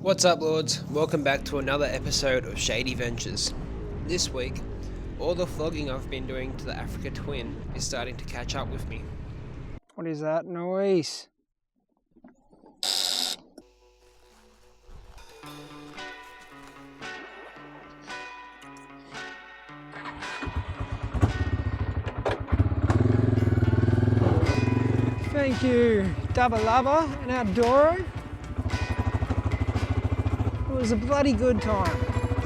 What's up, Lords? Welcome back to another episode of Shady Ventures. This week, all the vlogging I've been doing to the Africa Twin is starting to catch up with me. What is that noise? Thank you, Dubba Lubba and Outdooro. It was a bloody good time.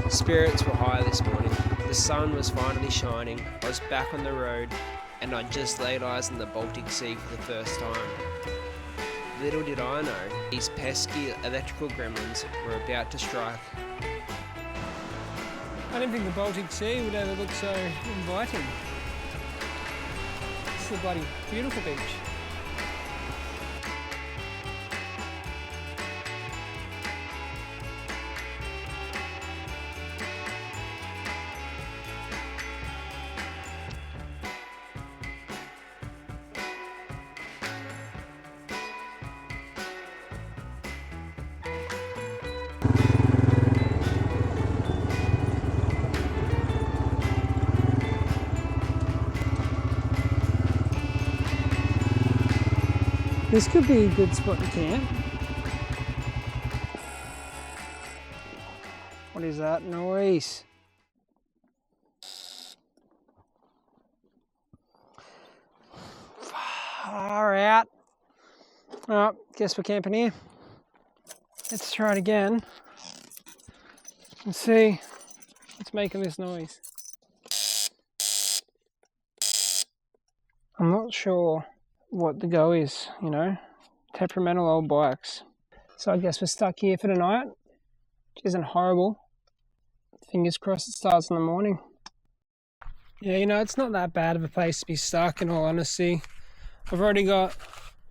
Spirits were high this morning. The sun was finally shining. I was back on the road and I just laid eyes on the Baltic Sea for the first time. Little did I know, these pesky electrical gremlins were about to strike. I didn't think the Baltic Sea would ever look so inviting. It's a bloody beautiful beach. This could be a good spot to camp. What is that noise? Far out. Oh, guess we're camping here. Let's try it again and see what's making this noise. I'm not sure what the go is, you know, temperamental old bikes. So I guess we're stuck here for the night, which isn't horrible. Fingers crossed it starts in the morning. Yeah, you know, it's not that bad of a place to be stuck, in all honesty. I've already got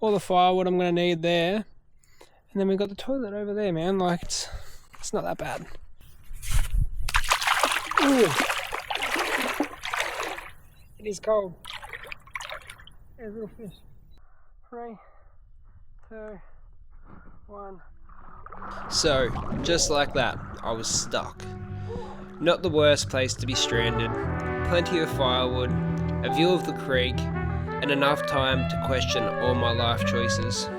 all the firewood I'm going to need there, and then we've got the toilet over there, man. Like, it's not that bad. Ooh. It is cold. There's a little fish. 3, 2, 1. So, just like that, I was stuck. Not the worst place to be stranded. Plenty of firewood, a view of the creek, and enough time to question all my life choices.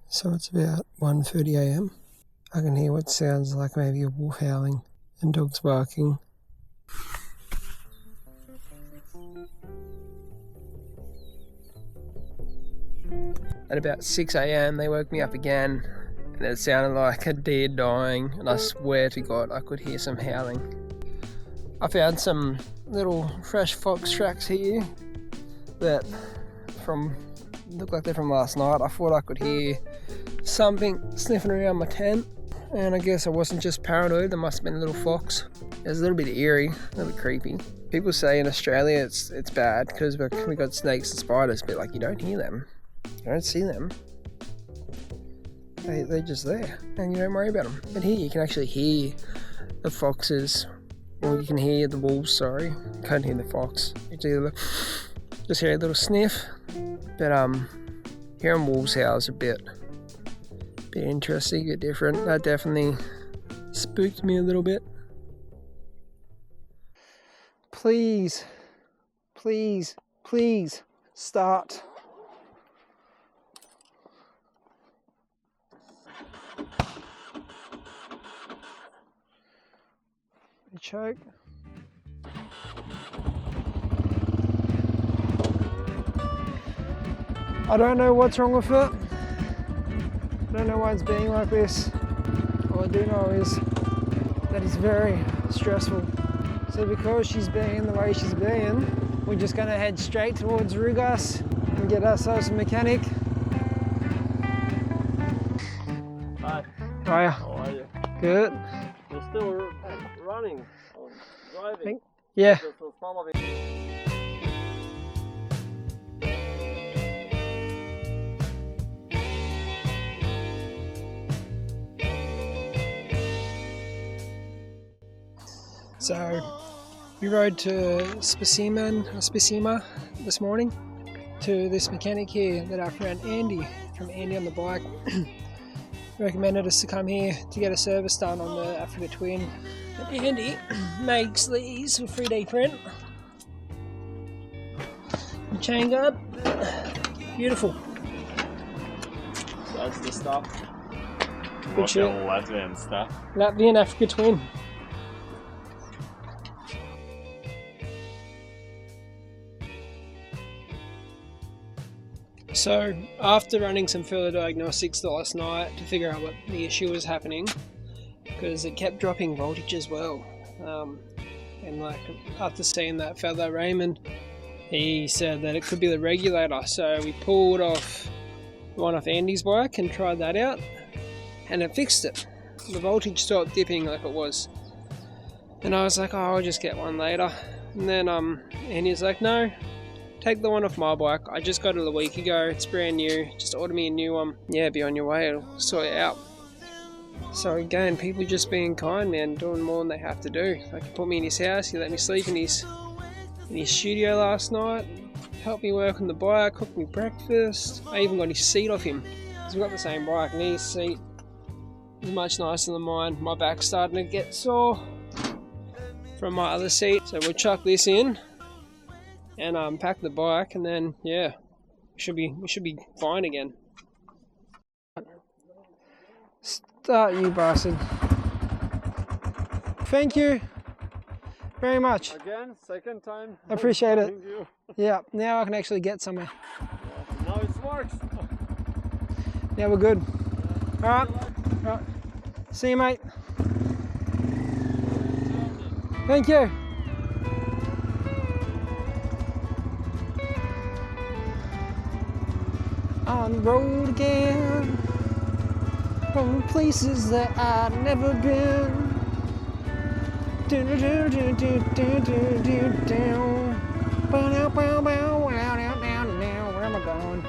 So it's about 1:30 a.m. I can hear what sounds like maybe a wolf howling and dogs barking. At about 6 a.m. they woke me up again and it sounded like a deer dying, and I swear to God I could hear some howling. I found some little fresh fox tracks here that look like they're from last night. I thought I could hear something sniffing around my tent, and I guess I wasn't just paranoid. There must have been a little fox. It was a little bit eerie, a little bit creepy. People say in Australia it's bad because we got snakes and spiders, but like, you don't hear them, you don't see them. They're just there, and you don't worry about them. But here you can actually hear the foxes, or you can hear the wolves. Sorry, you can't hear the fox. You just hear a little sniff. But hearing wolves howl is a bit interesting, a bit different. That definitely spooked me a little bit. Please, please, please start. Choke. I don't know what's wrong with it. I don't know why it's being like this. All I do know is that it's very stressful. So because she's being the way she's being, we're just going to head straight towards Rugas and get ourselves a mechanic. Hi. How are you? How are you? Good. We're still running or driving. Yeah. So following. So we rode to Specima this morning to this mechanic here that our friend Andy from Andy on the Bike recommended us to come here to get a service done on the Africa Twin. And Andy makes these for 3D print. The chain guard, beautiful. So that's the stuff. Good shit. Latvian stuff. Latvian Africa Twin. So, after running some further diagnostics last night to figure out what the issue was happening, because it kept dropping voltage as well, and like after seeing that fellow Raymond, he said that it could be the regulator. So we pulled off one off Andy's bike and tried that out, and it fixed it. The voltage stopped dipping like it was, and I was like, oh, I'll just get one later. And then Andy's like, no, take the one off my bike. I just got it a week ago. It's brand new. Just order me a new one. Yeah, be on your way. It'll sort it out. So again, people just being kind, man, doing more than they have to do. Like, he put me in his house. He let me sleep in his studio last night. Helped me work on the bike. Cooked me breakfast. I even got his seat off him. Because we've got the same bike. And his seat is much nicer than mine. My back's starting to get sore from my other seat. So we'll chuck this in and pack the bike, and then yeah, we should be fine again. Start, you bastard. Thank you very much. Again, second time. I appreciate it. Thank you. Yeah, now I can actually get somewhere. Now it works. Now we're good. Alright. Alright. See you, mate. Thank you. On the road again, from places that I've never been. Where am I going?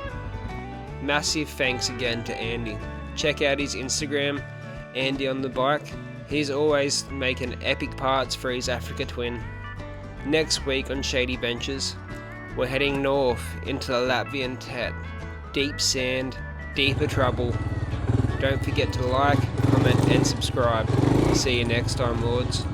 Massive thanks again to Andy. Check out his Instagram, Andy on the Bike. He's always making epic parts for his Africa Twin. Next week on Shady Ventures, we're heading north into the Latvian TET. Deep sand, deeper trouble. Don't forget to like, comment and subscribe. See you next time, Lords.